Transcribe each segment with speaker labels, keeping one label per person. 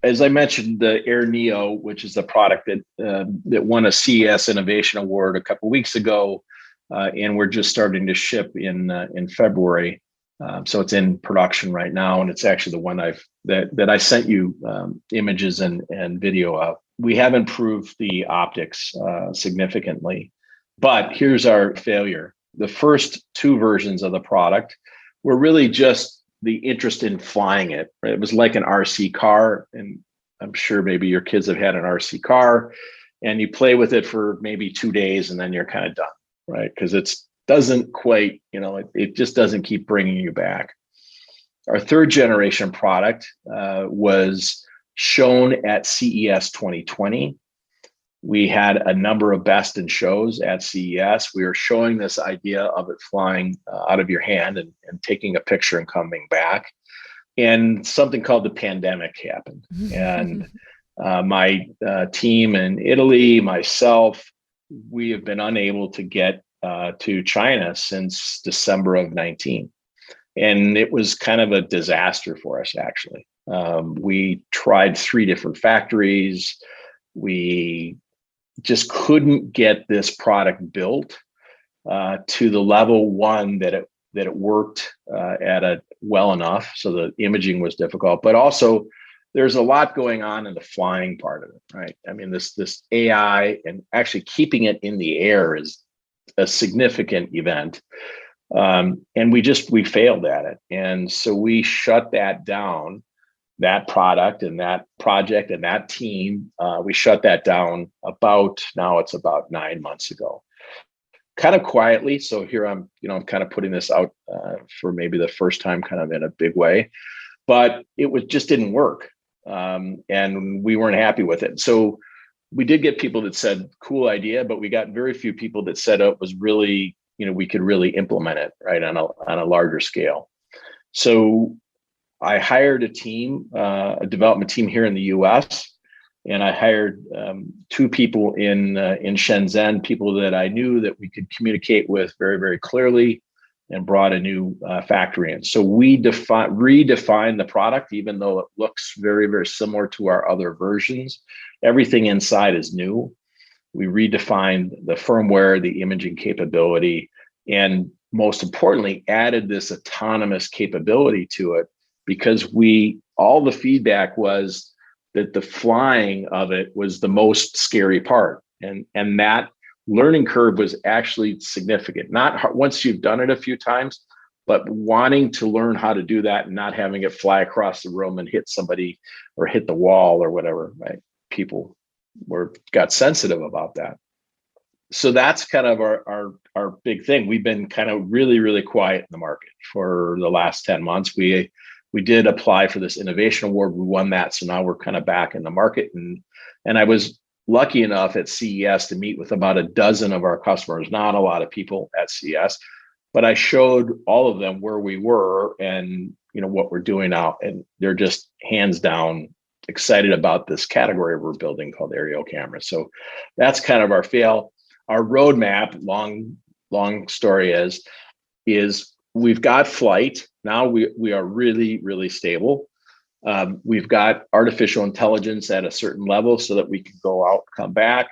Speaker 1: as I mentioned, the Air Neo, which is the product that won a CES Innovation Award a couple of weeks ago, and we're just starting to ship in February. So it's in production right now, and it's actually the one that I sent you images and video of. We have improved the optics significantly, but here's our failure. The first two versions of the product were really just the interest in flying it. Right? It was like an RC car, and I'm sure maybe your kids have had an RC car, and you play with it for maybe 2 days, and then you're kind of done, right? Because it doesn't quite, it just doesn't keep bringing you back. Our third generation product was shown at CES 2020. We had a number of best in shows at CES. We were showing this idea of it flying out of your hand and taking a picture and coming back. And something called the pandemic happened. And my team in Italy, myself, we have been unable to get to China since December of 19. And it was kind of a disaster for us, actually. We tried 3 different factories. We just couldn't get this product built to the level one that it worked at a well enough. So the imaging was difficult, but also there's a lot going on in the flying part of it, right? I mean, this AI and actually keeping it in the air is a significant event. And we failed at it. And so we shut that down, that product and that project and that team. We shut that down now it's about 9 months ago, kind of quietly. So here I'm kind of putting this out for maybe the first time kind of in a big way, but just didn't work. And we weren't happy with it. So we did get people that said, cool idea, but we got very few people that said it was really, we could really implement it right on a larger scale. So I hired a team, a development team here in the US, and I hired 2 people in Shenzhen, people that I knew that we could communicate with very, very clearly, and brought a new factory in. So we redefined the product, even though it looks very, very similar to our other versions. Everything inside is new. We redefined the firmware, the imaging capability, and most importantly, added this autonomous capability to it, because all the feedback was that the flying of it was the most scary part. And that learning curve was actually significant. Not once you've done it a few times, but wanting to learn how to do that and not having it fly across the room and hit somebody or hit the wall or whatever, right? People got sensitive about that. So that's kind of our big thing. We've been kind of really, really quiet in the market for the last 10 months. We did apply for this innovation award. We won that. So now we're kind of back in the market. And I was lucky enough at CES to meet with about a dozen of our customers, not a lot of people at CES, but I showed all of them where we were and what we're doing now. And they're just hands down excited about this category we're building called aerial cameras. So that's kind of our fail. Our roadmap, long story is we've got flight. Now we are really, really stable. We've got artificial intelligence at a certain level so that we can go out, come back,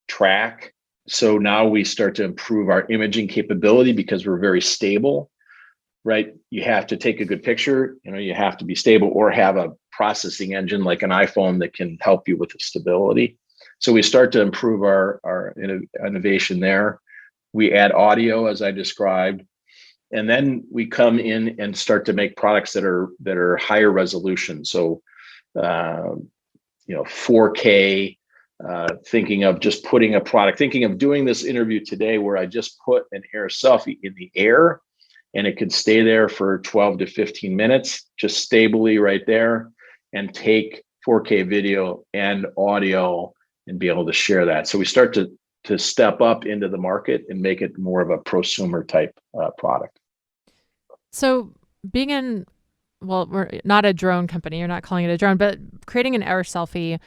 Speaker 1: track. So now we start to improve our imaging capability because we're very stable, right? You have to take a good picture, you have to be stable or have a processing engine like an iPhone that can help you with the stability. So we start to improve our innovation there. We add audio, as I described. And then we come in and start to make products that are higher resolution. So, 4K, thinking of just putting a product, thinking of doing this interview today where I just put an AirSelfie in the air and it could stay there for 12 to 15 minutes, just stably right there, and take 4K video and audio and be able to share that. So we start to step up into the market and make it more of a prosumer type product.
Speaker 2: So we're not a drone company, you're not calling it a drone, but creating an AirSelfie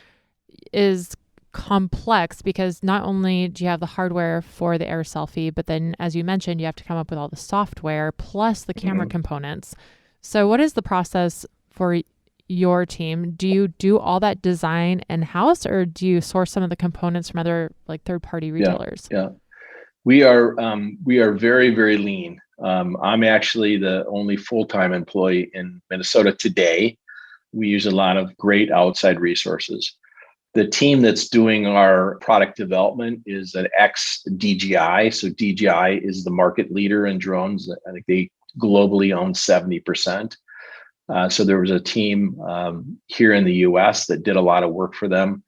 Speaker 2: is complex because not only do you have the hardware for the AirSelfie, but then as you mentioned, you have to come up with all the software plus the camera components. So what is the process for your team, do you do all that design in-house, or do you source some of the components from other like third-party retailers?
Speaker 1: Yeah. We are very, very lean. I'm actually the only full-time employee in Minnesota today. We use a lot of great outside resources. The team that's doing our product development is an ex-DJI. So DJI is the market leader in drones. I think they globally own 70%. So there was a team here in the US that did a lot of work for them.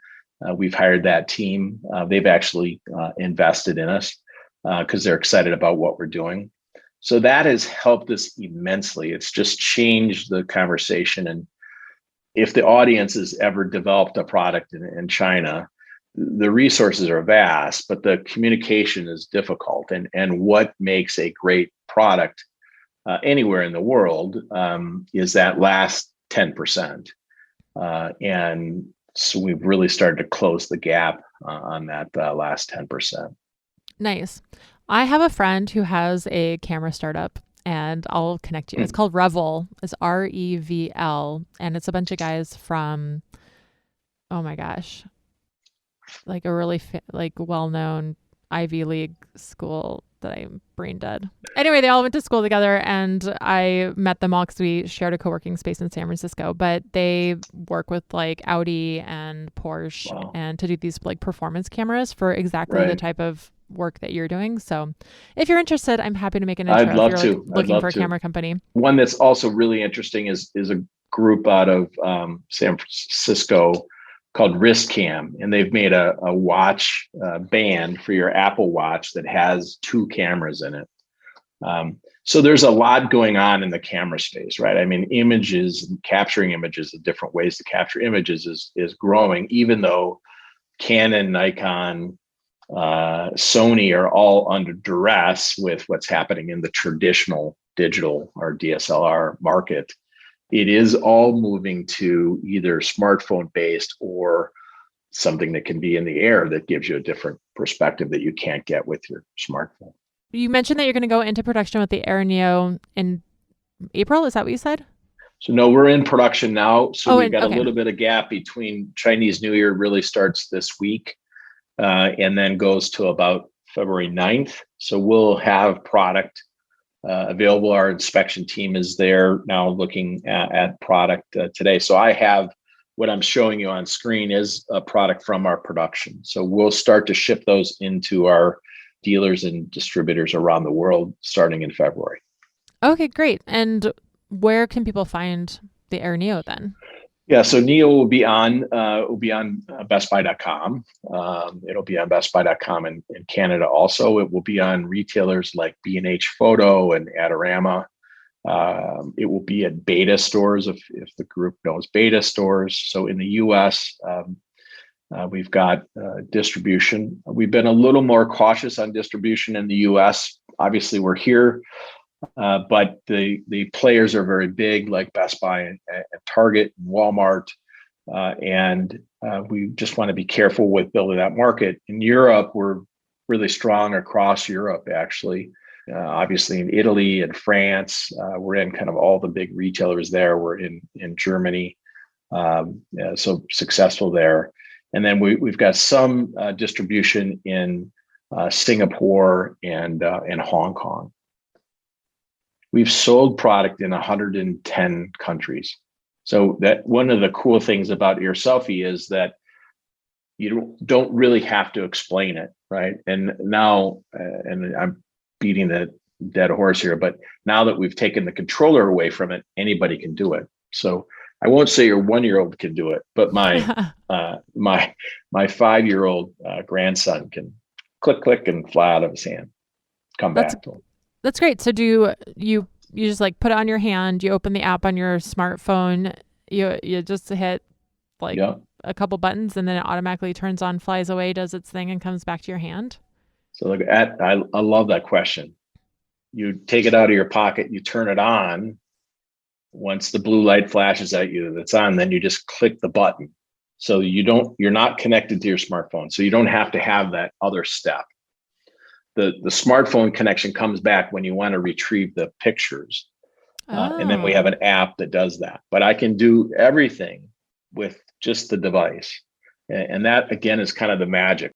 Speaker 1: We've hired that team. They've actually invested in us because they're excited about what we're doing. So that has helped us immensely. It's just changed the conversation. And if the audience has ever developed a product in China, the resources are vast, but the communication is difficult. And what makes a great product anywhere in the world is that last 10%. And so we've really started to close the gap on that last 10%.
Speaker 2: Nice. I have a friend who has a camera startup, and I'll connect you. It's called Revel. It's REVL, and it's a bunch of guys from, oh my gosh, like a really well-known Ivy League school that I'm brain dead. Anyway, they all went to school together, and I met them all because we shared a co-working space in San Francisco. But they work with like Audi and Porsche,
Speaker 1: Wow.
Speaker 2: and to do these like performance cameras for exactly the type of work that you're doing. So if you're interested, I'm happy to make an intro.
Speaker 1: I'd love
Speaker 2: if you're
Speaker 1: to.
Speaker 2: looking for a camera company.
Speaker 1: One that's also really interesting is a group out of San Francisco called WristCam, and they've made a watch band for your Apple Watch that has 2 cameras in it. So there's a lot going on in the camera space, right? I mean, images, capturing images, the different ways to capture images is growing, even though Canon, Nikon, Sony are all under duress with what's happening in the traditional digital or DSLR market. It is all moving to either smartphone based or something that can be in the air that gives you a different perspective that you can't get with your smartphone.
Speaker 2: You mentioned that you're going to go into production with the Air Neo in April. Is that what you said?
Speaker 1: So no, we're in production now. So we've got a little bit of gap between Chinese New Year really starts this week. And then goes to about February 9th. So we'll have product available. Our inspection team is there now looking at product today. So I have what I'm showing you on screen is a product from our production. So we'll start to ship those into our dealers and distributors around the world starting in February.
Speaker 2: Okay, great. And where can people find the Air Neo then?
Speaker 1: Yeah, so Neo will be on bestbuy.com. It'll be on bestbuy.com in Canada also. It will be on retailers like B&H Photo and Adorama. It will be at beta stores if the group knows beta stores. So in the US, we've got distribution. We've been a little more cautious on distribution in the US. Obviously, we're here. But the players are very big, like Best Buy and Target and Walmart, and we just want to be careful with building that market. In Europe, we're really strong across Europe, actually. Obviously, in Italy and France, we're in kind of all the big retailers there. We're in Germany, so successful there. And then we've got some distribution in Singapore and Hong Kong. We've sold product in 110 countries. So that one of the cool things about AirSelfie is that you don't really have to explain it, right? And now, and I'm beating the dead horse here, but now that we've taken the controller away from it, anybody can do it. So I won't say your 1-year-old can do it, but my my 5-year-old grandson can click and fly out of his hand, come back to him.
Speaker 2: That's great. So do you just like put it on your hand, you open the app on your smartphone, you just hit like a couple buttons and then it automatically turns on, flies away, does its thing and comes back to your hand?
Speaker 1: So look, I love that question. You take it out of your pocket, you turn it on. Once the blue light flashes at you that's on, then you just click the button. So you're not connected to your smartphone. So you don't have to have that other step. The smartphone connection comes back when you want to retrieve the pictures. And then we have an app that does that. But I can do everything with just the device. And that, again, is kind of the magic.